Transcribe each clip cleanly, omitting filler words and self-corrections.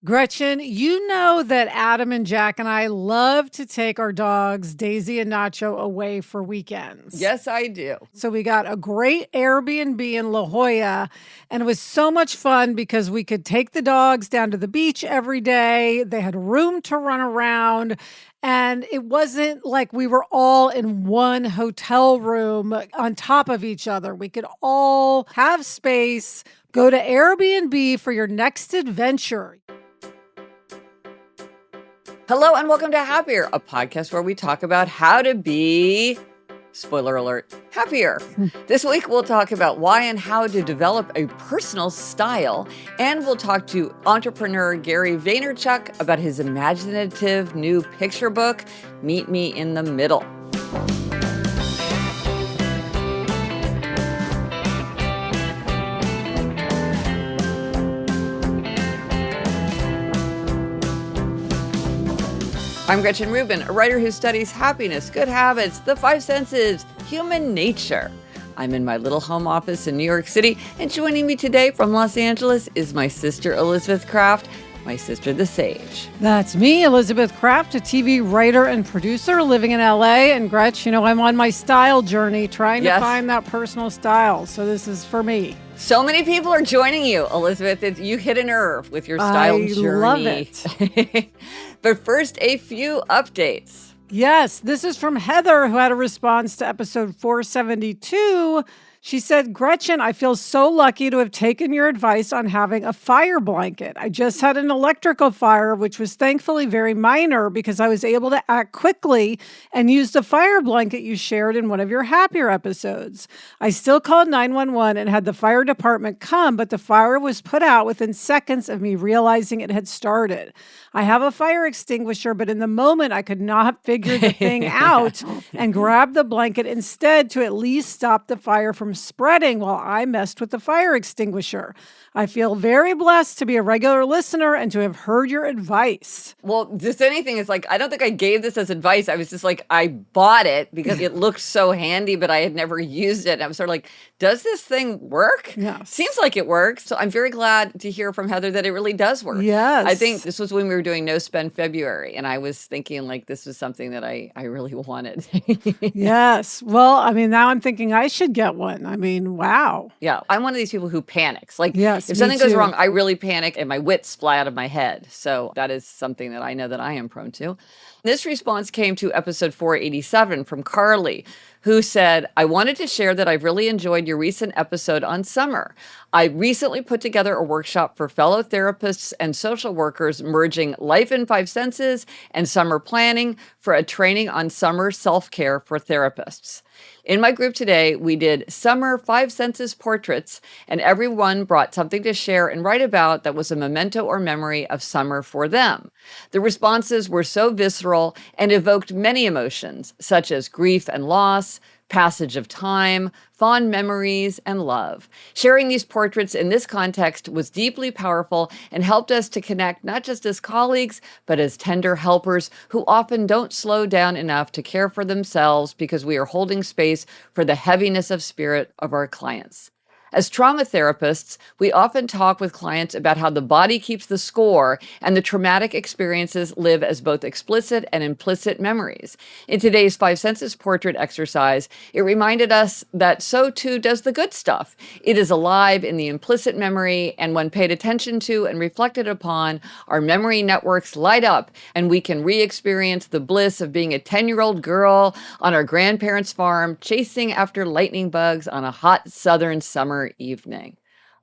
Gretchen, you know that Adam and Jack and I love to take our dogs, Daisy and Nacho, away for weekends. Yes, I do. So we got a great Airbnb in La Jolla, and it was so much fun because we could take the dogs down to the beach every day. They had room to run around, and it wasn't like we were all in one hotel room on top of each other. We could all have space. Go to Airbnb for your next adventure. Hello and welcome to Happier, a podcast where we talk about how to be, spoiler alert, happier. This week we'll talk about why and how to develop a personal style, and we'll talk to entrepreneur Gary Vaynerchuk about his imaginative new picture book, Meet Me in the Middle. I'm Gretchen Rubin, a writer who studies happiness, good habits, the five senses, human nature. I'm in my little home office in New York City, and joining me today from Los Angeles is my sister Elizabeth Kraft, my sister the Sage. That's me, Elizabeth Kraft, a TV writer and producer living in LA. And Gretch, you know, I'm on my style journey trying to find that personal style. So this is for me. So many people are joining you, Elizabeth. You hit a nerve with your style journey. I love it. But first, a few updates. Yes, this is from Heather, who had a response to episode 472. She said, Gretchen, I feel so lucky to have taken your advice on having a fire blanket. I just had an electrical fire, which was thankfully very minor because I was able to act quickly and use the fire blanket you shared in one of your happier episodes. I still called 911 and had the fire department come, but the fire was put out within seconds of me realizing it had started. I have a fire extinguisher, but in the moment I could not figure the thing out and grabbed the blanket instead to at least stop the fire from spreading while I messed with the fire extinguisher. I feel very blessed to be a regular listener and to have heard your advice. Well, just anything is like, I don't think I gave this as advice. I was just like, I bought it because it looked so handy, but I had never used it. And I was sort of like, does this thing work? Yes. Seems like it works. So I'm very glad to hear from Heather that it really does work. Yes. I think this was when we were doing No Spend February. And I was thinking like, this was something that I really wanted. Yes. Well, I mean, now I'm thinking I should get one. I mean, wow. Yeah. I'm one of these people who panics. Like, yes, if something goes too. wrong, I really panic and my wits fly out of my head. So that is something that I know that I am prone to. This response came to episode 487 from Carly, who said, I wanted to share that I've really enjoyed your recent episode on summer. I recently put together a workshop for fellow therapists and social workers merging life in five senses and summer planning for a training on summer self-care for therapists. In my group today, we did summer five senses portraits, and everyone brought something to share and write about that was a memento or memory of summer for them. The responses were so visceral and evoked many emotions, such as grief and loss, passage of time, fond memories, and love. Sharing these portraits in this context was deeply powerful and helped us to connect not just as colleagues, but as tender helpers who often don't slow down enough to care for themselves because we are holding space for the heaviness of spirit of our clients. As trauma therapists, we often talk with clients about how the body keeps the score and the traumatic experiences live as both explicit and implicit memories. In today's five senses portrait exercise, it reminded us that so too does the good stuff. It is alive in the implicit memory, and when paid attention to and reflected upon, our memory networks light up and we can re-experience the bliss of being a 10-year-old girl on our grandparents' farm chasing after lightning bugs on a hot southern summer evening.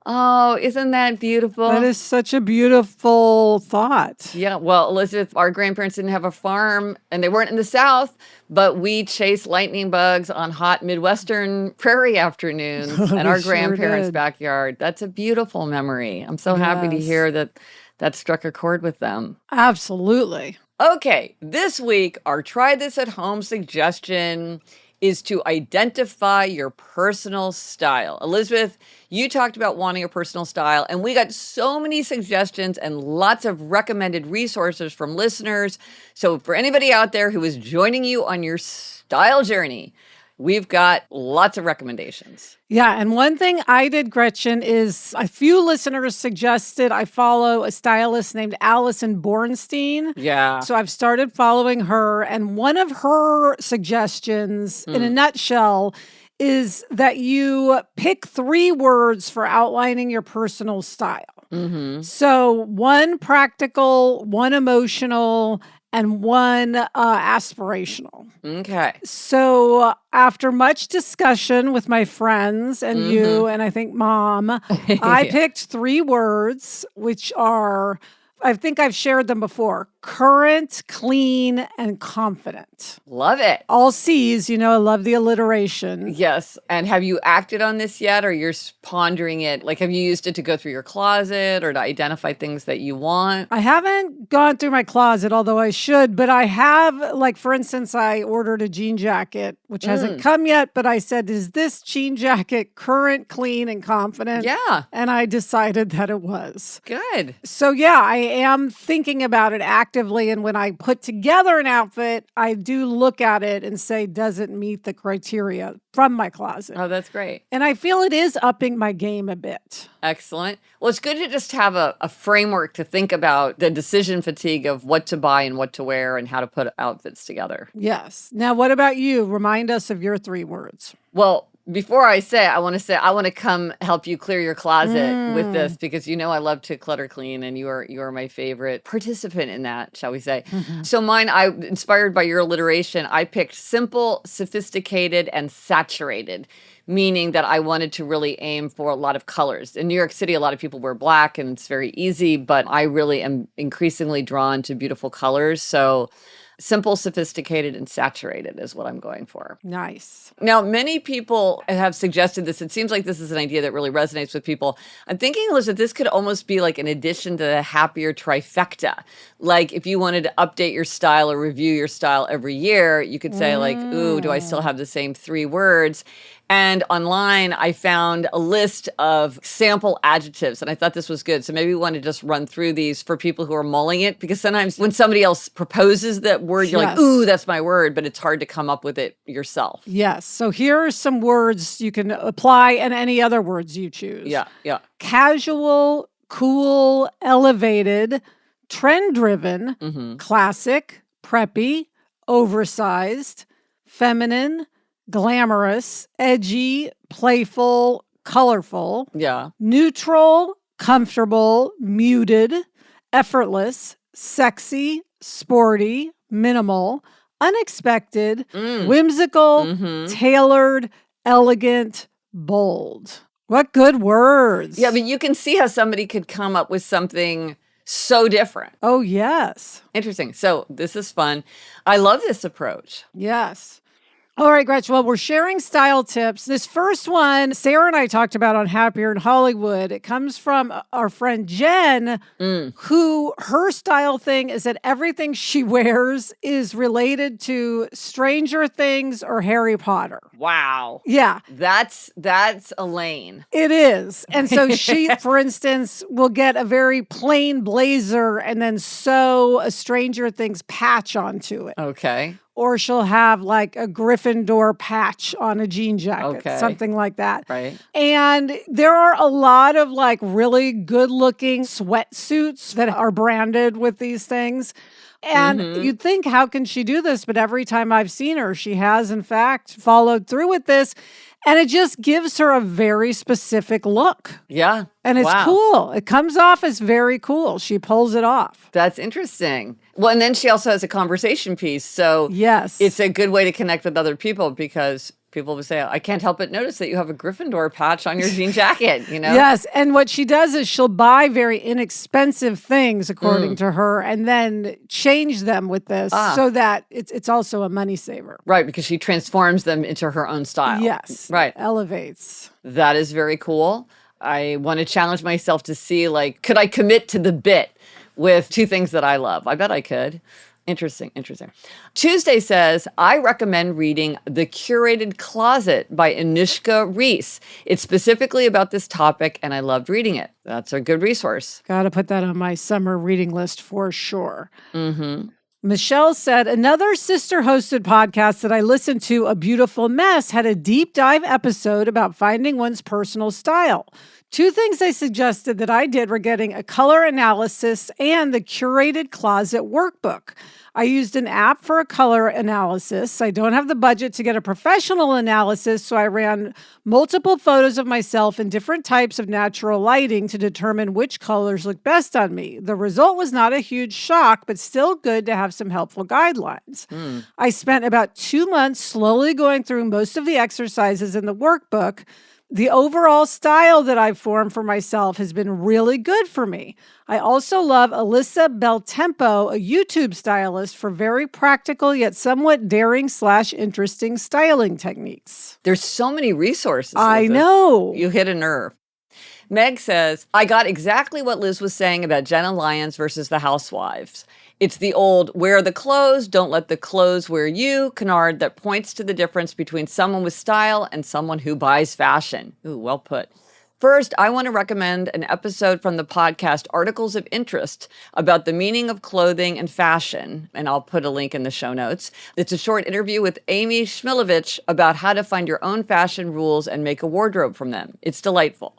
Oh, isn't that beautiful? That is such a beautiful thought. Yeah, well, Elizabeth, our grandparents didn't have a farm and they weren't in the South, but we chased lightning bugs on hot Midwestern prairie afternoons in our grandparents' backyard. That's a beautiful memory. I'm so happy to hear that struck a chord with them. Absolutely. Okay, this week, our try this at home suggestion is to identify your personal style. Elizabeth, you talked about wanting a personal style, and we got so many suggestions and lots of recommended resources from listeners. So for anybody out there who is joining you on your style journey, we've got lots of recommendations. Yeah. And one thing I did, Gretchen, is a few listeners suggested I follow a stylist named Allison Bornstein. Yeah. So I've started following her. And one of her suggestions, in a nutshell, is that you pick 3 words for outlining your personal style. So 1 practical, 1 emotional, and 1 aspirational. Okay. So after much discussion with my friends and you, and I think Mom, I picked 3 words, which are, I think I've shared them before: current, clean, and confident. Love it. All C's, I love the alliteration. Yes. And have you acted on this yet, or you're pondering it? Like, have you used it to go through your closet or to identify things that you want? I haven't gone through my closet, although I should, but I have, like, for instance, I ordered a jean jacket, which hasn't come yet, but I said, is this jean jacket current, clean, and confident? Yeah. And I decided that it was. Good. So yeah, I am thinking about it actively. And when I put together an outfit, I do look at it and say, does it meet the criteria from my closet? Oh, that's great. And I feel it is upping my game a bit. Excellent. Well, it's good to just have a framework to think about the decision fatigue of what to buy and what to wear and how to put outfits together. Yes. Now, what about you? Remind us of your 3 words. Well, before I want to come help you clear your closet with this, because I love to clutter clean, and you are my favorite participant in that, shall we say. So mine, inspired by your alliteration, I picked simple, sophisticated, and saturated, meaning that I wanted to really aim for a lot of colors. In New York City, a lot of people wear black and it's very easy, but I really am increasingly drawn to beautiful colors. So simple, sophisticated, and saturated is what I'm going for. Nice. Now, many people have suggested this. It seems like this is an idea that really resonates with people. I'm thinking, Elizabeth, this could almost be like an addition to the happier trifecta. Like if you wanted to update your style or review your style every year, you could say like, ooh, do I still have the same 3 words? And online, I found a list of sample adjectives, and I thought this was good. So maybe we want to just run through these for people who are mulling it, because sometimes when somebody else proposes that word, you're like, ooh, that's my word, but it's hard to come up with it yourself. Yes. So here are some words you can apply, and any other words you choose. Yeah. Casual, cool, elevated, trend-driven, classic, preppy, oversized, feminine, glamorous, edgy, playful, colorful, neutral, comfortable, muted, effortless, sexy, sporty, minimal, unexpected, whimsical, tailored, elegant, bold. What good words. Yeah, but you can see how somebody could come up with something so different. Oh, yes. Interesting. So this is fun. I love this approach. Yes. All right, Gretchen. Well, we're sharing style tips. This first one, Sarah and I talked about on Happier in Hollywood. It comes from our friend Jen, who her style thing is that everything she wears is related to Stranger Things or Harry Potter. Wow. Yeah. That's a lane. It is. And so she, for instance, will get a very plain blazer and then sew a Stranger Things patch onto it. Okay. Or she'll have like a Gryffindor patch on a jean jacket, something like that. Right. And there are a lot of like really good looking sweatsuits that are branded with these things. And you'd think, how can she do this? But every time I've seen her, she has in fact followed through with this. And it just gives her a very specific look. Yeah. And it's cool. It comes off as very cool. She pulls it off. That's interesting. Well, and then she also has a conversation piece. So yes, it's a good way to connect with other people, because people would say, I can't help but notice that you have a Gryffindor patch on your jean jacket, Yes. And what she does is she'll buy very inexpensive things, according to her, and then change them with this so that it's also a money saver. Right, because she transforms them into her own style. Yes. Right. Elevates. That is very cool. I want to challenge myself to see, like, could I commit to the bit with 2 things that I love? I bet I could. Interesting. Tuesday says, I recommend reading The Curated Closet by Anushka Reese. It's specifically about this topic, and I loved reading it. That's a good resource. Got to put that on my summer reading list for sure. Michelle said, another sister hosted podcast that I listened to, A Beautiful Mess, had a deep dive episode about finding one's personal style. Two things they suggested that I did were getting a color analysis and the curated closet workbook. I used an app for a color analysis. I don't have the budget to get a professional analysis, so I ran multiple photos of myself in different types of natural lighting to determine which colors look best on me. The result was not a huge shock, but still good to have some helpful guidelines. I spent about 2 months slowly going through most of the exercises in the workbook. The overall style that I've formed for myself has been really good for me. I also love Alyssa Beltempo, a YouTube stylist, for very practical yet somewhat daring/interesting styling techniques. There's so many resources. I Elizabeth. know. You hit a nerve. Meg says, I got exactly what Liz was saying about Jenna Lyons versus the housewives. It's the old wear the clothes, don't let the clothes wear you canard that points to the difference between someone with style and someone who buys fashion. Ooh, well put. First, I want to recommend an episode from the podcast Articles of Interest about the meaning of clothing and fashion, and I'll put a link in the show notes. It's a short interview with Amy Shmilovich about how to find your own fashion rules and make a wardrobe from them. It's delightful.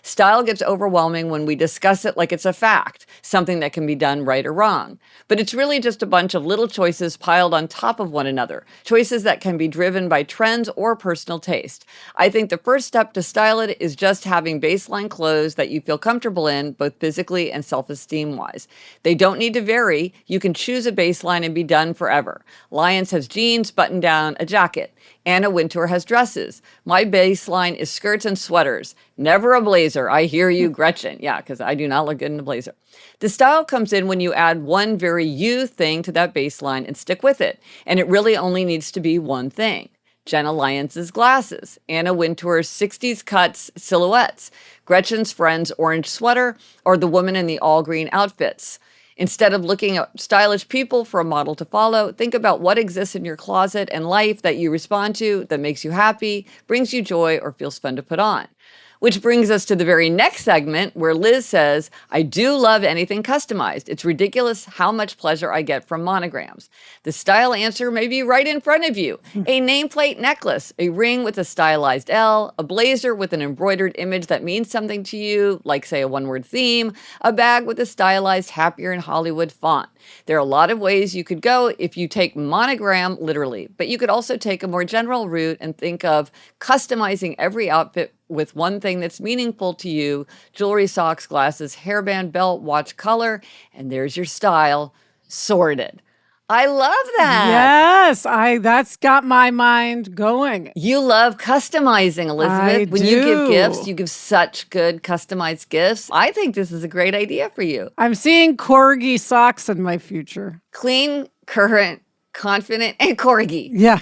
Style gets overwhelming when we discuss it like it's a fact, something that can be done right or wrong. But it's really just a bunch of little choices piled on top of one another, choices that can be driven by trends or personal taste. I think the first step to style it is just having baseline clothes that you feel comfortable in, both physically and self-esteem wise. They don't need to vary. You can choose a baseline and be done forever. Lyons has jeans, button down, a jacket. Anna Wintour has dresses. My baseline is skirts and sweaters. Never a blazer. I hear you, Gretchen. Yeah, because I do not look good in a blazer. The style comes in when you add one very you thing to that baseline and stick with it. And it really only needs to be one thing. Jenna Lyons' glasses, Anna Wintour's 60s cuts silhouettes, Gretchen's friend's orange sweater, or the woman in the all-green outfits. Instead of looking at stylish people for a model to follow, think about what exists in your closet and life that you respond to, that makes you happy, brings you joy, or feels fun to put on. Which brings us to the very next segment where Liz says, I do love anything customized. It's ridiculous how much pleasure I get from monograms. The style answer may be right in front of you. A nameplate necklace, a ring with a stylized L, a blazer with an embroidered image that means something to you, like say a one-word theme, a bag with a stylized Happier in Hollywood font. There are a lot of ways you could go if you take monogram literally, but you could also take a more general route and think of customizing every outfit with one thing that's meaningful to you: jewelry, socks, glasses, hairband, belt, watch, color, and there's your style sorted. I love that. Yes, that's got my mind going. You love customizing, Elizabeth. When you give gifts, do. you give such good customized gifts. I think this is a great idea for you. I'm seeing corgi socks in my future. Clean, current, confident, and corgi. Yeah.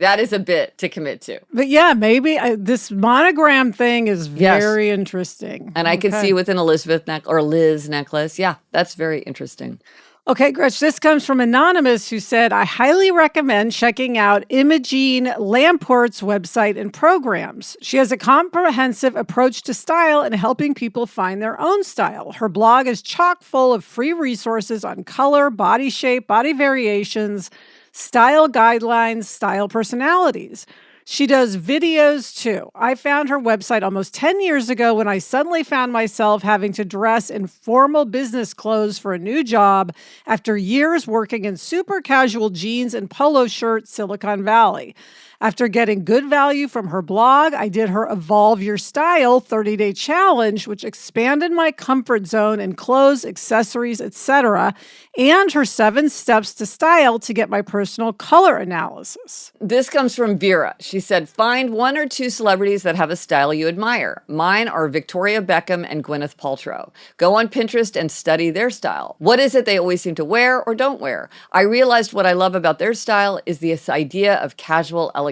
That is a bit to commit to. But yeah, maybe this monogram thing is very interesting. And I can see with an Elizabeth or Liz necklace. Yeah, that's very interesting. Okay, Gretch, this comes from Anonymous, who said, I highly recommend checking out Imogene Lamport's website and programs. She has a comprehensive approach to style and helping people find their own style. Her blog is chock full of free resources on color, body shape, body variations, style guidelines, style personalities. She does videos too. I found her website almost 10 years ago when I suddenly found myself having to dress in formal business clothes for a new job after years working in super casual jeans and polo shirts, Silicon Valley. After getting good value from her blog, I did her Evolve Your Style 30-day challenge, which expanded my comfort zone in clothes, accessories, etc., and her 7 steps to style to get my personal color analysis. This comes from Vera. She said, find 1 or 2 celebrities that have a style you admire. Mine are Victoria Beckham and Gwyneth Paltrow. Go on Pinterest and study their style. What is it they always seem to wear or don't wear? I realized what I love about their style is this idea of casual elegance.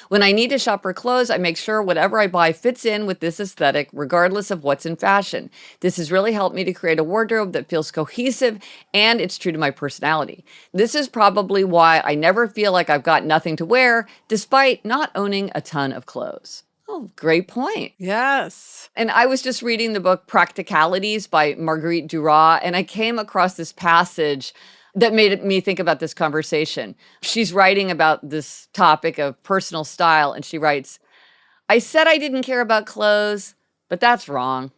When I need to shop for clothes, I make sure whatever I buy fits in with this aesthetic, regardless of what's in fashion. This has really helped me to create a wardrobe that feels cohesive and it's true to my personality. This is probably why I never feel like I've got nothing to wear, despite not owning a ton of clothes. Oh, great point. Yes. And I was just reading the book Practicalities by Marguerite Duras, and I came across this passage that made me think about this conversation. She's writing about this topic of personal style, and she writes, I said I didn't care about clothes, but that's wrong.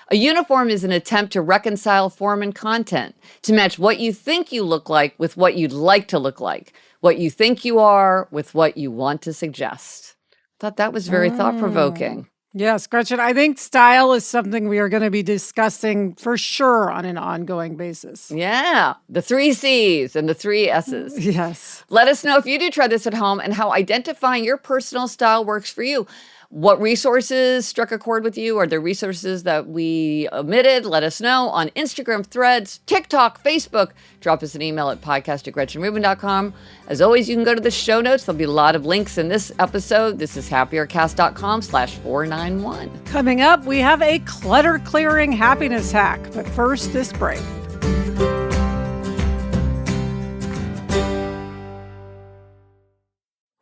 A uniform is an attempt to reconcile form and content, to match what you think you look like with what you'd like to look like, what you think you are with what you want to suggest. Thought that was very thought-provoking. Yes, Gretchen, I think style is something we are going to be discussing for sure on an ongoing basis. Yeah, the 3 C's and the 3 S's. Yes. Let us know if you do try this at home and how identifying your personal style works for you. What resources struck a chord with you? Are there resources that we omitted? Let us know on Instagram, Threads, TikTok, Facebook. Drop us an email at podcast@gretchenrubin.com. As always, you can go to the show notes. There'll be a lot of links in this episode. This is happiercast.com/491. Coming up, we have a clutter clearing happiness hack. But first, this break.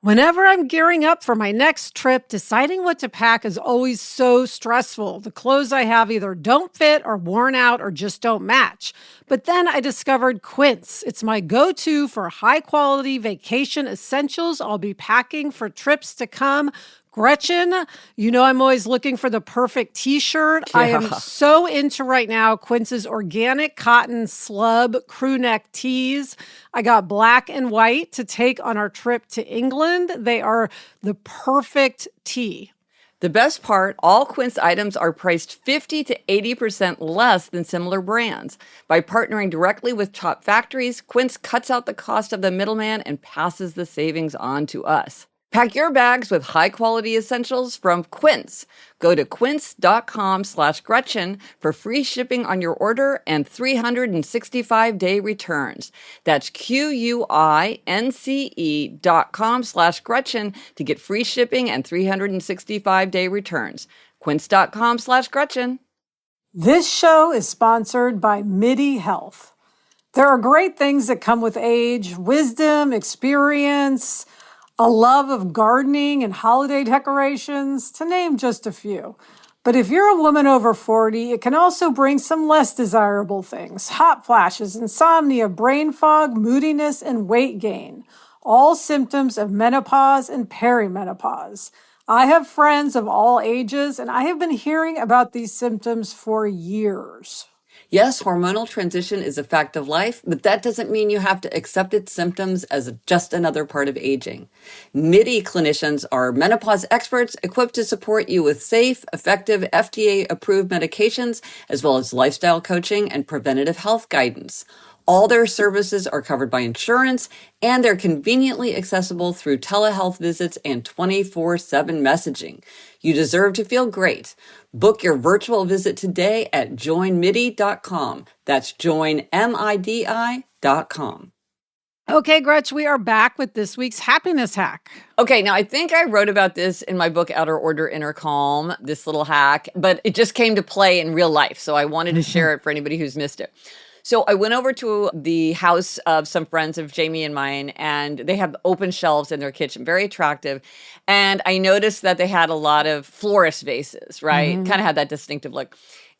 Whenever I'm gearing up for my next trip, deciding what to pack is always so stressful. The clothes I have either don't fit or worn out or just don't match. But then I discovered Quince. It's my go-to for high-quality vacation essentials I'll be packing for trips to come. Gretchen, you know I'm always looking for the perfect t-shirt. Yeah. I am so into right now Quince's organic cotton slub crew neck tees. I got black and white to take on our trip to England. They are the perfect tee. The best part, all Quince items are priced 50 to 80% less than similar brands. By partnering directly with top factories, Quince cuts out the cost of the middleman and passes the savings on to us. Pack your bags with high-quality essentials from Quince. Go to quince.com/Gretchen for free shipping on your order and 365-day returns. That's QUINCE.com/Gretchen to get free shipping and 365-day returns. Quince.com/Gretchen. This show is sponsored by MIDI Health. There are great things that come with age, wisdom, experience, a love of gardening and holiday decorations, to name just a few. But if you're a woman over 40, it can also bring some less desirable things. Hot flashes, insomnia, brain fog, moodiness, and weight gain. All symptoms of menopause and perimenopause. I have friends of all ages, and I have been hearing about these symptoms for years. Yes, hormonal transition is a fact of life, but that doesn't mean you have to accept its symptoms as just another part of aging. MIDI clinicians are menopause experts equipped to support you with safe, effective, FDA-approved medications, as well as lifestyle coaching and preventative health guidance. All their services are covered by insurance, and they're conveniently accessible through telehealth visits and 24/7 messaging. You deserve to feel great. Book your virtual visit today at joinmidi.com. That's joinmidi.com. Okay, Gretch, we are back with this week's happiness hack. Okay, now I think I wrote about this in my book, Outer Order, Inner Calm, this little hack, but it just came to play in real life. So I wanted to share it for anybody who's missed it. So I went over to the house of some friends of Jamie and mine, and they have open shelves in their kitchen, very attractive. And I noticed that they had a lot of florist vases, right? Kind of had that distinctive look.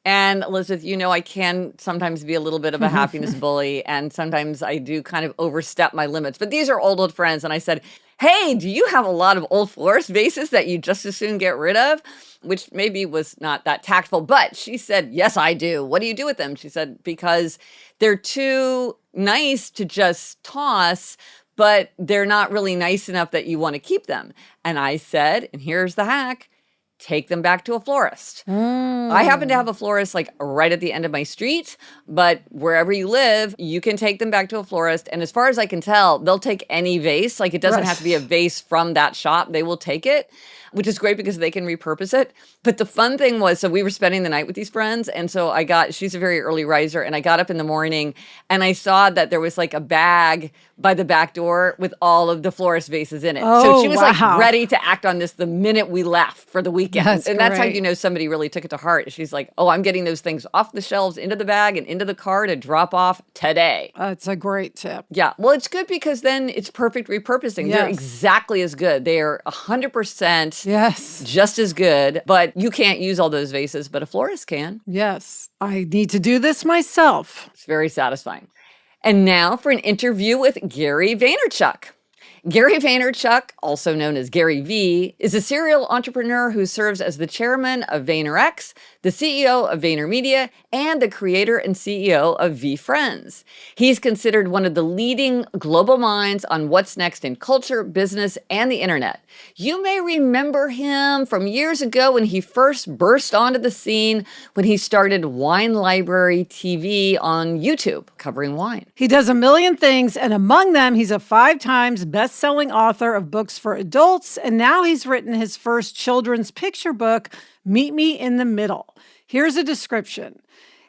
And Elizabeth, you know, I can sometimes be a little bit of a happiness bully, and sometimes I do kind of overstep my limits. But these are old friends. And I said, hey, do you have a lot of old florist vases that you just as soon get rid of? Which maybe was not that tactful, but she said, yes, I do. What do you do with them? She said, because they're too nice to just toss, but they're not really nice enough that you want to keep them. And I said, and here's the hack, take them back to a florist. I happen to have a florist like right at the end of my street, but wherever you live, you can take them back to a florist. And as far as I can tell, they'll take any vase. Like it doesn't have to be a vase from that shop. They will take it, which is great because they can repurpose it. But the fun thing was, so we were spending the night with these friends. And so she's a very early riser. And I got up in the morning and I saw that there was like a bag by the back door with all of the florist vases in it. So she was like ready to act on this the minute we left for the weekend. That's how you know somebody really took it to heart. She's like, oh, I'm getting those things off the shelves, into the bag and into the car to drop off today. That's a great tip. Yeah. Well, it's good because then it's perfect repurposing. Yes. They're exactly as good. They are 100% Yes. just as good, but you can't use all those vases, but a florist can. Yes. I need to do this myself. It's very satisfying. And now for an interview with Gary Vaynerchuk. Gary Vaynerchuk, also known as Gary V, is a serial entrepreneur who serves as the chairman of VaynerX, the CEO of VaynerMedia, and the creator and CEO of VFriends. He's considered one of the leading global minds on what's next in culture, business, and the internet. You may remember him from years ago when he first burst onto the scene when he started Wine Library TV on YouTube, covering wine. He does a million things, and among them, he's a 5 times best-selling author of books for adults, and now he's written his first children's picture book, Meet Me in the Middle. Here's a description.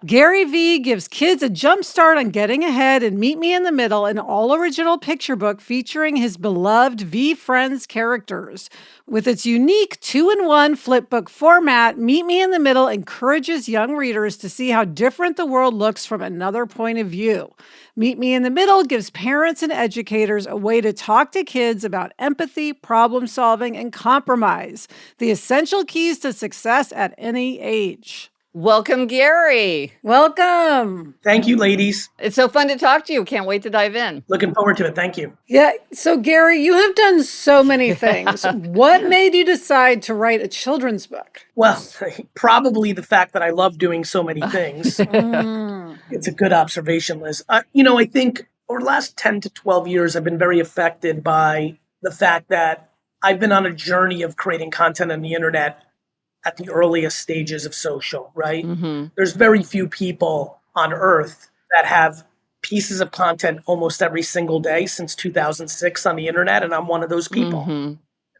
Gary V gives kids a jump start on getting ahead and Meet Me in the Middle, an all-original picture book featuring his beloved VFriends characters. With its unique 2-in-1 flipbook format, Meet Me in the Middle encourages young readers to see how different the world looks from another point of view. Meet Me in the Middle gives parents and educators a way to talk to kids about empathy, problem solving, and compromise, the essential keys to success at any age. Welcome, Gary. Welcome. Thank you, ladies. It's so fun to talk to you. Can't wait to dive in. Looking forward to it. Thank you. Yeah. So, Gary, you have done so many things. What made you decide to write a children's book? Well, probably the fact that I love doing so many things. It's a good observation, Liz. I think over the last 10 to 12 years, I've been very affected by the fact that I've been on a journey of creating content on the internet at the earliest stages of social, right? Mm-hmm. There's very few people on earth that have pieces of content almost every single day since 2006 on the internet, and I'm one of those people. Mm-hmm.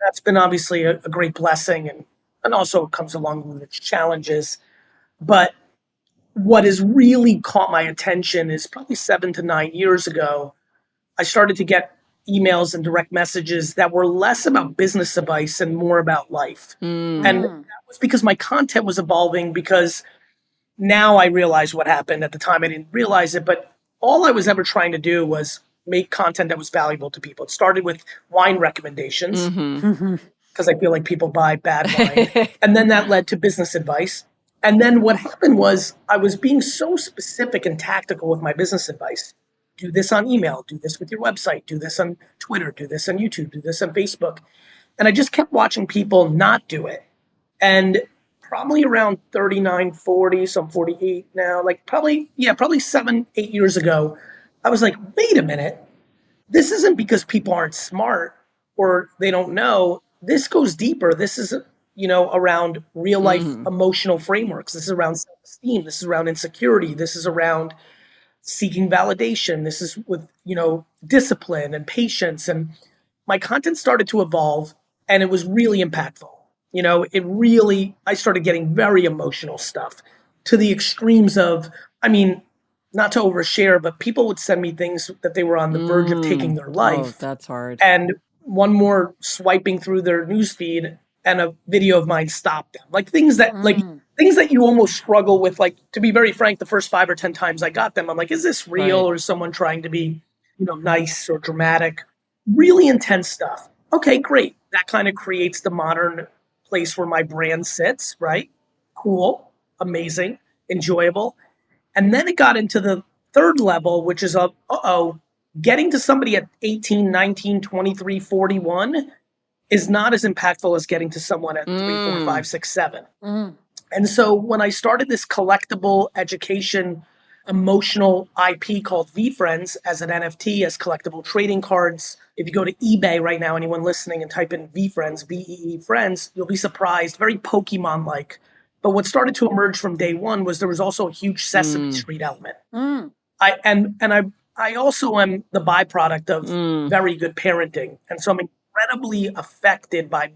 That's been obviously a great blessing, and also comes along with its challenges. But what has really caught my attention is probably 7 to 9 years ago, I started to get emails and direct messages that were less about business advice and more about life. Mm. And that was because my content was evolving, because now I realize what happened. At the time, I didn't realize it, but all I was ever trying to do was make content that was valuable to people. It started with wine recommendations, because I feel like people buy bad wine. And then that led to business advice. And then what happened was I was being so specific and tactical with my business advice. Do this on email, do this with your website, do this on Twitter, do this on YouTube, do this on Facebook. And I just kept watching people not do it. And probably around 39, 40, so I'm 48 now, probably 7, 8 years ago, I was like, wait a minute. This isn't because people aren't smart or they don't know. This goes deeper. This is, around real life emotional frameworks. This is around self-esteem. This is around insecurity. This is around seeking validation. This is with, discipline and patience. And my content started to evolve, and it was really impactful. I started getting very emotional stuff to the extremes of, not to overshare, but people would send me things that they were on the verge of taking their life. Oh, that's hard. And one more swiping through their newsfeed and a video of mine stopped them. Things that you almost struggle with. To be very frank, the first 5 or 10 times I got them, I'm like, is this real? Or is someone trying to be, nice or dramatic? Really intense stuff. Okay, great. That kind of creates the modern place where my brand sits, right? Cool, amazing, enjoyable. And then it got into the third level, which is getting to somebody at 18, 19, 23, 41 is not as impactful as getting to someone at 3, 4, 5, 6, 7. And so when I started this collectible education emotional IP called VFriends as an NFT, as collectible trading cards, if you go to eBay right now, anyone listening, and type in VFriends, V-E-E friends, you'll be surprised, very Pokemon-like. But what started to emerge from day one was there was also a huge Sesame Street element. I also am the byproduct of very good parenting. And so I'm incredibly affected by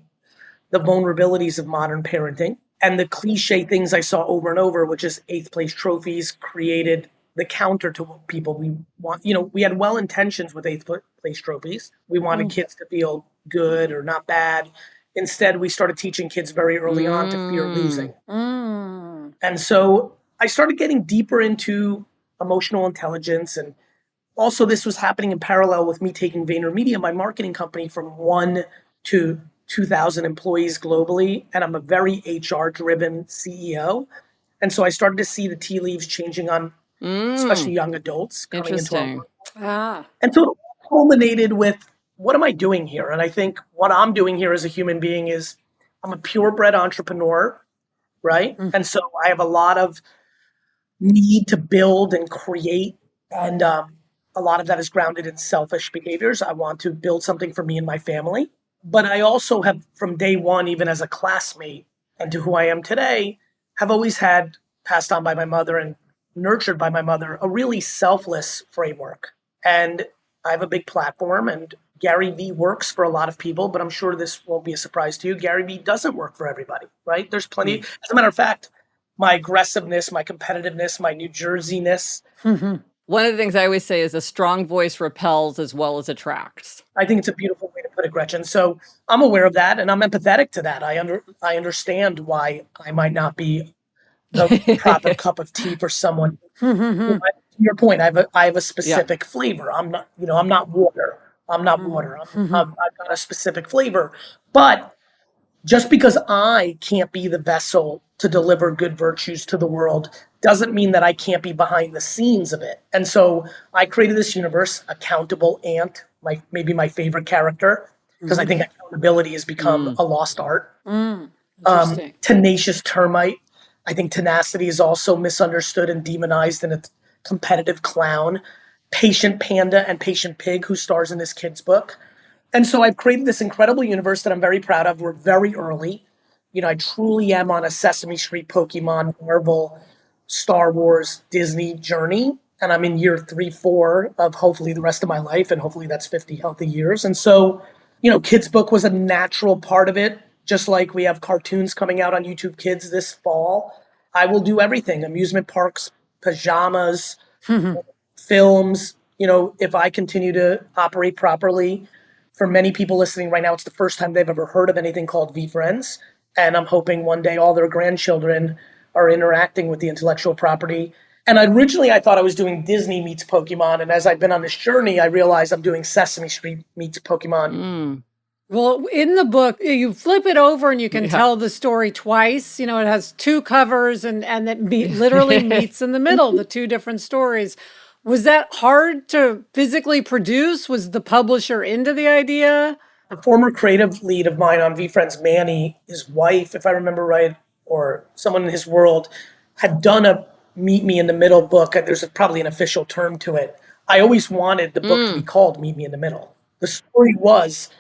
the vulnerabilities of modern parenting and the cliche things I saw over and over, which is 8th place trophies created the counter to what people we want. We had well intentions with 8th place trophies. We wanted kids to feel good or not bad. Instead, we started teaching kids very early on to fear losing. And so I started getting deeper into emotional intelligence. And also this was happening in parallel with me taking VaynerMedia, my marketing company, from 1 to 2,000 employees globally. And I'm a very HR-driven CEO. And so I started to see the tea leaves changing on especially young adults coming into our Interesting. work. Ah. And so it culminated with, what am I doing here? And I think what I'm doing here as a human being is I'm a purebred entrepreneur, right? And so I have a lot of need to build and create. And a lot of that is grounded in selfish behaviors. I want to build something for me and my family. But I also have, from day one, even as a classmate and to who I am today, have always had, passed on by my mother and nurtured by my mother, a really selfless framework. And I have a big platform, and Gary V works for a lot of people, but I'm sure this won't be a surprise to you. Gary V doesn't work for everybody, right? There's plenty. As a matter of fact, my aggressiveness, my competitiveness, my New Jerseyness, One of the things I always say is a strong voice repels as well as attracts. I think it's a beautiful way to put it, Gretchen. So I'm aware of that, and I'm empathetic to that. I understand why I might not be the proper cup of tea for someone. To your point, I have a specific flavor. I'm not water. I'm not water. I've got a specific flavor. But just because I can't be the vessel to deliver good virtues to the world doesn't mean that I can't be behind the scenes of it. And so I created this universe, Accountable Ant, maybe my favorite character, because I think accountability has become a lost art. Interesting. Tenacious Termite. I think tenacity is also misunderstood and demonized in a competitive clown. Patient Panda and Patient Pig, who stars in this kid's book. And so I've created this incredible universe that I'm very proud of. We're very early. I truly am on a Sesame Street, Pokemon, Marvel, Star Wars, Disney journey. And I'm in year 3, 4 of hopefully the rest of my life. And hopefully that's 50 healthy years. And so, Kids Book was a natural part of it. Just like we have cartoons coming out on YouTube Kids this fall. I will do everything: amusement parks, pajamas, films. If I continue to operate properly. For many people listening right now, it's the first time they've ever heard of anything called VFriends. And I'm hoping one day all their grandchildren are interacting with the intellectual property. And originally I thought I was doing Disney meets Pokemon. And as I've been on this journey, I realized I'm doing Sesame Street meets Pokemon. Well, in the book, you flip it over and you can tell the story twice. It has 2 covers and it literally meets in the middle, the 2 different stories. Was that hard to physically produce? Was the publisher into the idea? The former creative lead of mine on VFriends, Manny, his wife, if I remember right, or someone in his world, had done a Meet Me in the Middle book. There's probably an official term to it. I always wanted the book to be called Meet Me in the Middle. The story was,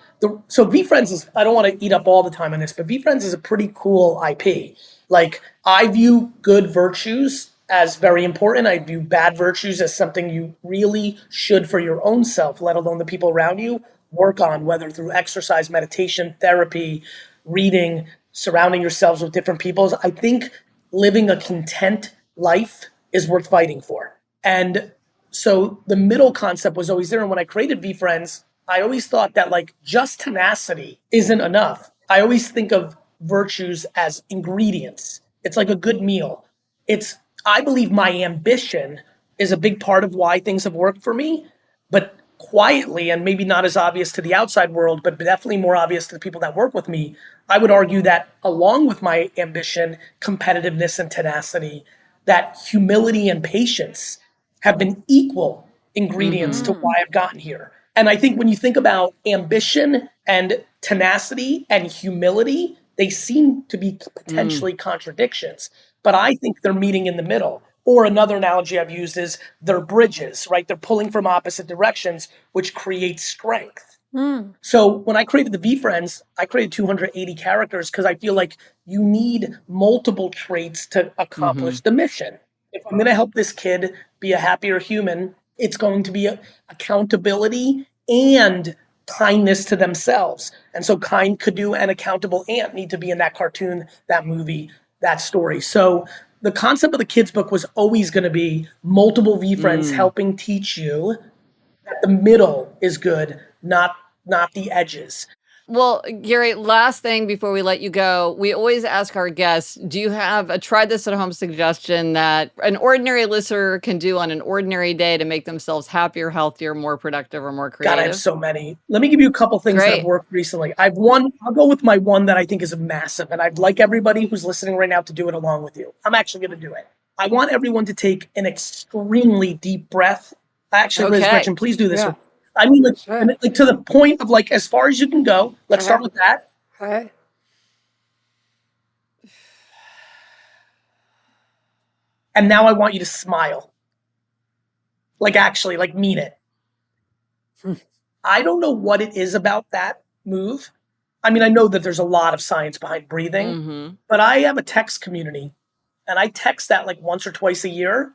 so VFriends is, I don't want to eat up all the time on this, but VFriends is a pretty cool IP. Like, I view good virtues as very important. I view bad virtues as something you really should, for your own self, let alone the people around you, work on, whether through exercise, meditation, therapy, reading, surrounding yourselves with different people. I think living a content life is worth fighting for. And so the middle concept was always there. And when I created VFriends, I always thought that just tenacity isn't enough. I always think of virtues as ingredients. It's like a good meal. I believe my ambition is a big part of why things have worked for me, but quietly, and maybe not as obvious to the outside world, but definitely more obvious to the people that work with me, I would argue that along with my ambition, competitiveness, and tenacity, that humility and patience have been equal ingredients to why I've gotten here. And I think when you think about ambition and tenacity and humility, they seem to be potentially contradictions, but I think they're meeting in the middle. Or another analogy I've used is they're bridges, right? They're pulling from opposite directions, which creates strength. So when I created the VFriends, I created 280 characters because I feel like you need multiple traits to accomplish the mission. If I'm going to help this kid be a happier human, it's going to be accountability and kindness to themselves. And so Kind, Kadu, and Accountable Ant need to be in that cartoon, that movie, that story. So the concept of the kids' book was always going to be multiple VFriends helping teach you that the middle is good, not the edges. Well, Gary, last thing before we let you go, we always ask our guests, do you have a try this at home suggestion that an ordinary listener can do on an ordinary day to make themselves happier, healthier, more productive, or more creative? God, I have so many. Let me give you a couple things that have worked recently. I'll go with my one that I think is massive, and I'd like everybody who's listening right now to do it along with you. I'm actually going to do it. I want everyone to take an extremely deep breath. Actually, Liz, Okay. Gretchen, please do this. Yeah. I mean, Sure. like to the point of like as far as you can go. Let's start with that. Okay. And now I want you to smile. Like actually, like mean it. I don't know what it is about that move. I mean, I know that there's a lot of science behind breathing, but I have a text community and I text that like once or twice a year.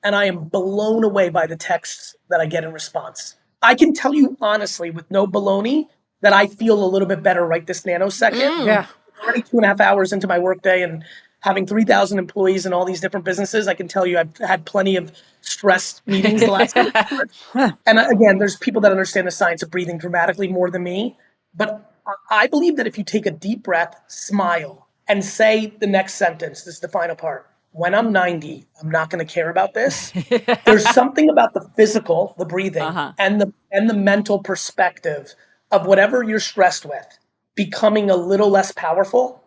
And I am blown away by the texts that I get in response. I can tell you honestly, with no baloney, that I feel a little bit better right this nanosecond. Yeah. Already 2.5 hours into my workday and having 3,000 employees in all these different businesses, I can tell you I've had plenty of stress meetings the last couple of years. And again, there's people that understand the science of breathing dramatically more than me. But I believe that if you take a deep breath, smile, and say the next sentence, this is the final part. When I'm 90, I'm not going to care about this. There's something about the physical, the breathing, and the mental perspective of whatever you're stressed with becoming a little less powerful.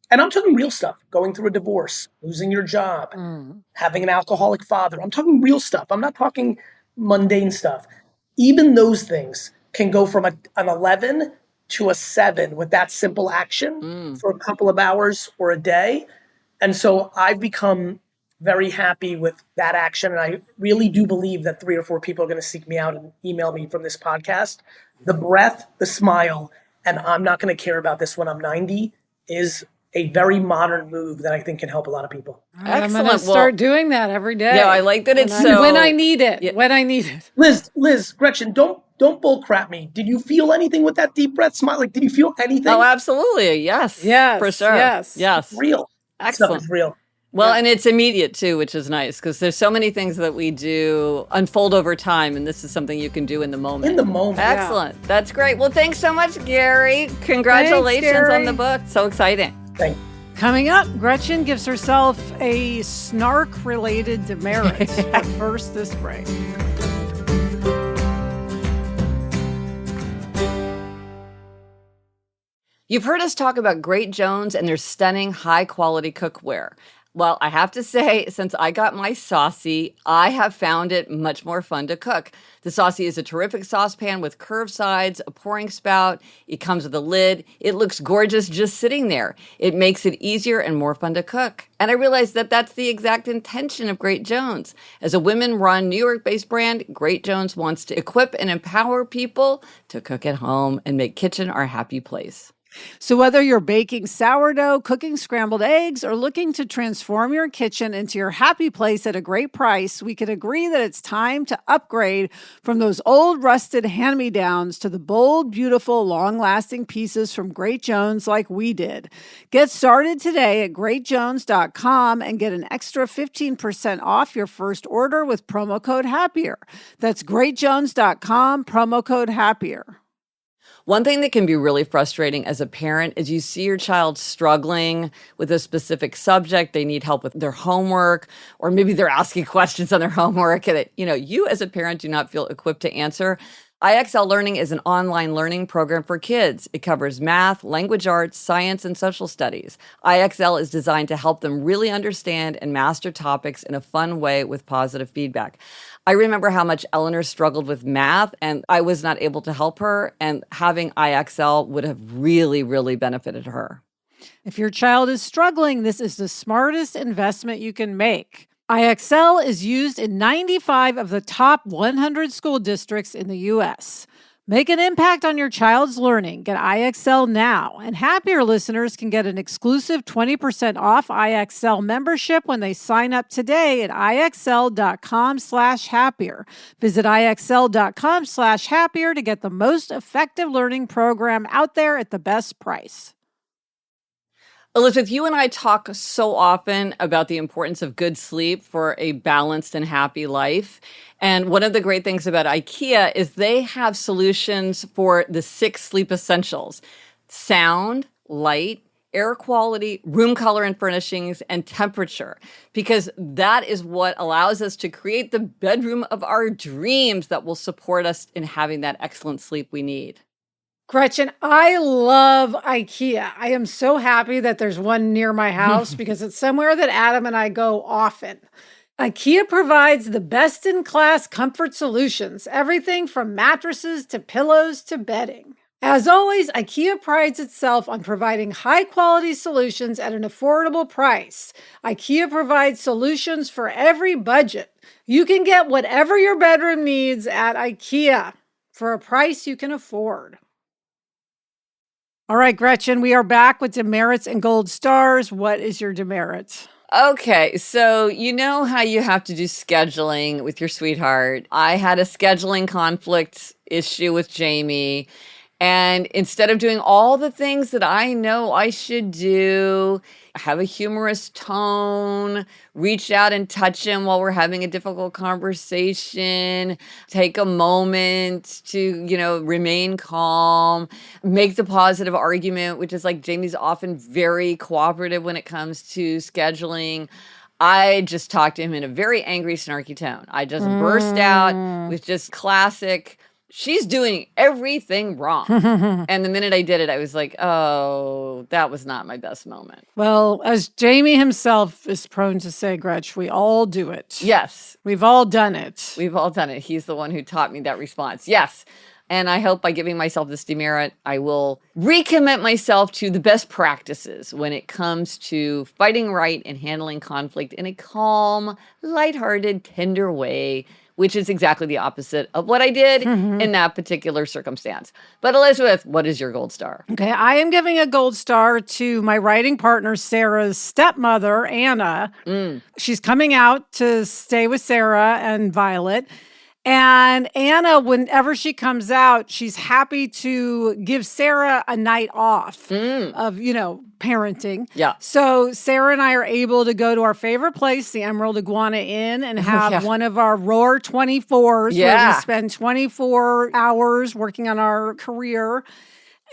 And I'm talking real stuff, going through a divorce, losing your job, having an alcoholic father. I'm talking real stuff. I'm not talking mundane stuff. Even those things can go from an 11 to a 7 with that simple action for a couple of hours or a day. And so I've become very happy with that action. And I really do believe that 3 or 4 people are going to seek me out and email me from this podcast. The breath, the smile, and I'm not going to care about this when I'm 90 is a very modern move that I think can help a lot of people. I'm going Excellent. to start doing that every day. Yeah, I like that it's when I need it. Yeah. When I need it. Liz, Gretchen, don't bull crap me. Did you feel anything with that deep breath smile? Like, did you feel anything? Oh, absolutely. Yes. Yes, For sure. yes. Real. Excellent. Stuff is real. Well, and it's immediate too, which is nice because there's so many things that we do unfold over time, and this is something you can do in the moment. In the moment. Excellent. That's great. Well, thanks so much, Gary. Congratulations Gary. on the book. So exciting. Thank you. Coming up, Gretchen gives herself a snark-related demerit. But first, this break. You've heard us talk about Great Jones and their stunning high-quality cookware. Well, I have to say, since I got my Saucy, I have found it much more fun to cook. The Saucy is a terrific saucepan with curved sides, a pouring spout. It comes with a lid. It looks gorgeous just sitting there. It makes it easier and more fun to cook. And I realized that that's the exact intention of Great Jones. As a women-run New York-based brand, Great Jones wants to equip and empower people to cook at home and make kitchen our happy place. So whether you're baking sourdough, cooking scrambled eggs, or looking to transform your kitchen into your happy place at a great price, we can agree that it's time to upgrade from those old rusted hand-me-downs to the bold, beautiful, long-lasting pieces from Great Jones like we did. Get started today at greatjones.com and get an extra 15% off your first order with promo code HAPPIER. That's greatjones.com, promo code HAPPIER. One thing that can be really frustrating as a parent is you see your child struggling with a specific subject. They need help with their homework, or maybe they're asking questions on their homework that, you as a parent do not feel equipped to answer. IXL Learning is an online learning program for kids. It covers math, language arts, science, and social studies. IXL is designed to help them really understand and master topics in a fun way with positive feedback. I remember how much Eleanor struggled with math, and I was not able to help her, and having IXL would have really, really benefited her. If your child is struggling, this is the smartest investment you can make. IXL is used in 95 of the top 100 school districts in the U.S. Make an impact on your child's learning. Get IXL now. And Happier listeners can get an exclusive 20% off IXL membership when they sign up today at IXL.com/happier. Visit IXL.com/happier to get the most effective learning program out there at the best price. Elizabeth, you and I talk so often about the importance of good sleep for a balanced and happy life. And one of the great things about IKEA is they have solutions for the 6 sleep essentials: sound, light, air quality, room color and furnishings, and temperature, because that is what allows us to create the bedroom of our dreams that will support us in having that excellent sleep we need. Gretchen, I love IKEA. I am so happy that there's one near my house because it's somewhere that Adam and I go often. IKEA provides the best-in-class comfort solutions, everything from mattresses to pillows to bedding. As always, IKEA prides itself on providing high-quality solutions at an affordable price. IKEA provides solutions for every budget. You can get whatever your bedroom needs at IKEA for a price you can afford. All right, Gretchen, we are back with demerits and gold stars. What is your demerit? Okay, so you know how you have to do scheduling with your sweetheart. I had a scheduling conflict issue with Jamie. And instead of doing all the things that I know I should do, have a humorous tone, reach out and touch him while we're having a difficult conversation, take a moment to, remain calm, make the positive argument, which is like Jamie's often very cooperative when it comes to scheduling. I just talked to him in a very angry, snarky tone. I just burst out with just classic, she's doing everything wrong. And the minute I did it, I was like, oh, that was not my best moment. Well, as Jamie himself is prone to say, Gretch, we all do it. Yes. We've all done it. We've all done it. He's the one who taught me that response. Yes. And I hope by giving myself this demerit, I will recommit myself to the best practices when it comes to fighting right and handling conflict in a calm, lighthearted, tender way, which is exactly the opposite of what I did in that particular circumstance. But Elizabeth, what is your gold star? Okay, I am giving a gold star to my writing partner, Sarah's stepmother, Anna. She's coming out to stay with Sarah and Violet. And Anna, whenever she comes out, she's happy to give Sarah a night off of, parenting. Yeah. So Sarah and I are able to go to our favorite place, the Emerald Iguana Inn, and have one of our Roar 24s where we spend 24 hours working on our career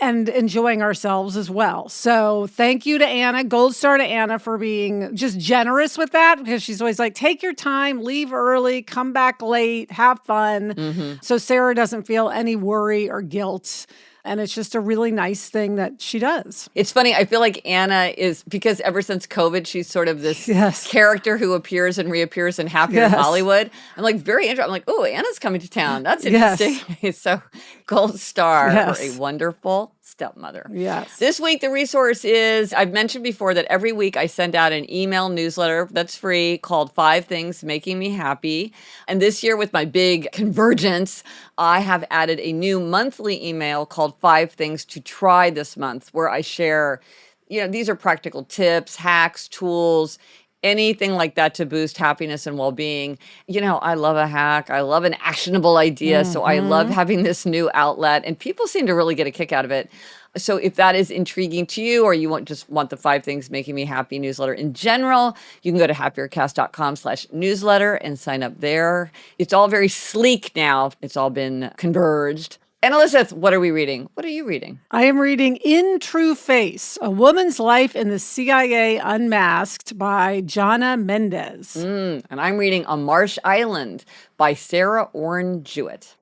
and enjoying ourselves as well. So thank you to Anna, gold star to Anna for being just generous with that, because she's always like, take your time, leave early, come back late, have fun. So Sarah doesn't feel any worry or guilt. And it's just a really nice thing that she does. It's funny. I feel like Anna is, because ever since COVID, she's sort of this character who appears and reappears in Happier in Hollywood. I'm like, very interesting. I'm like, oh, Anna's coming to town. That's interesting. So gold star for a wonderful stepmother. Yes. This week, the resource is, I've mentioned before that every week I send out an email newsletter that's free called 5 Things Making Me Happy. And this year with my big convergence, I have added a new monthly email called 5 Things to Try This Month, where I share, these are practical tips, hacks, tools, anything like that to boost happiness and well-being. I love a hack. I love an actionable idea. So I love having this new outlet, and people seem to really get a kick out of it. So if that is intriguing to you, or you want the 5 Things Making Me Happy newsletter in general, you can go to happiercast.com/newsletter and sign up there. It's all very sleek now. It's all been converged. And Elizabeth, what are we reading? What are you reading? I am reading In True Face, A Woman's Life in the CIA Unmasked by Jana Mendez. And I'm reading On Marsh Island by Sarah Orne Jewett.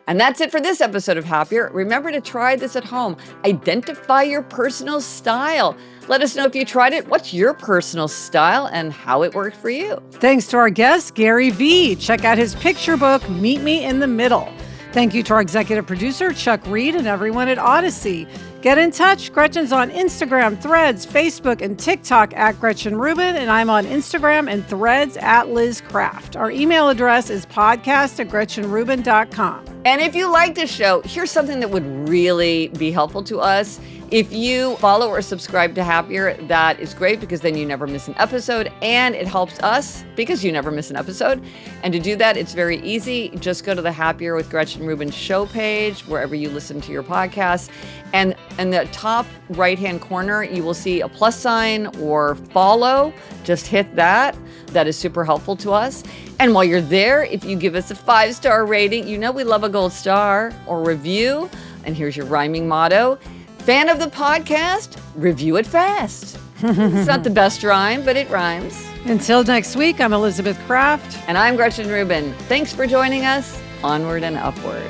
And that's it for this episode of Happier. Remember to try this at home. Identify your personal style. Let us know if you tried it, what's your personal style, and how it worked for you. Thanks to our guest, Gary V. Check out his picture book, Meet Me in the Middle. Thank you to our executive producer, Chuck Reed, and everyone at Odyssey. Get in touch. Gretchen's on Instagram, Threads, Facebook, and TikTok at Gretchen Rubin, and I'm on Instagram and Threads at Liz Craft. Our email address is podcast@GretchenRubin.com. And if you like this show, here's something that would really be helpful to us. If you follow or subscribe to Happier, that is great, because then you never miss an episode, and it helps us because you never miss an episode. And to do that, it's very easy. Just go to the Happier with Gretchen Rubin show page, wherever you listen to your podcasts. And in the top right-hand corner, you will see a plus sign or follow. Just hit that. That is super helpful to us. And while you're there, if you give us a 5-star rating, we love a gold star, or review. And here's your rhyming motto. Fan of the podcast? Review it fast. It's not the best rhyme, but it rhymes. Until next week, I'm Elizabeth Craft. And I'm Gretchen Rubin. Thanks for joining us. Onward and upward.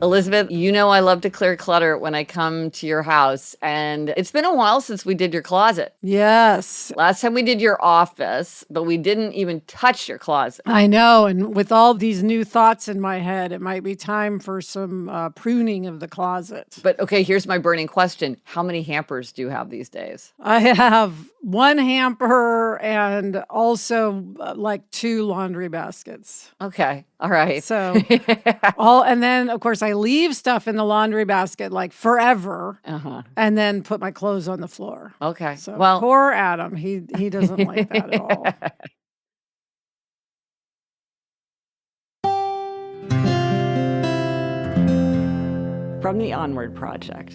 Elizabeth, you know I love to clear clutter when I come to your house, and it's been a while since we did your closet. Yes. Last time we did your office, but we didn't even touch your closet. I know. And with all these new thoughts in my head, it might be time for some pruning of the closet. But okay, here's my burning question. How many hampers do you have these days? I have one hamper and also like 2 laundry baskets. Okay. All right. So and then of course I leave stuff in the laundry basket like forever and then put my clothes on the floor. Okay. So Well, poor Adam, he doesn't like that at all. From the Onward Project.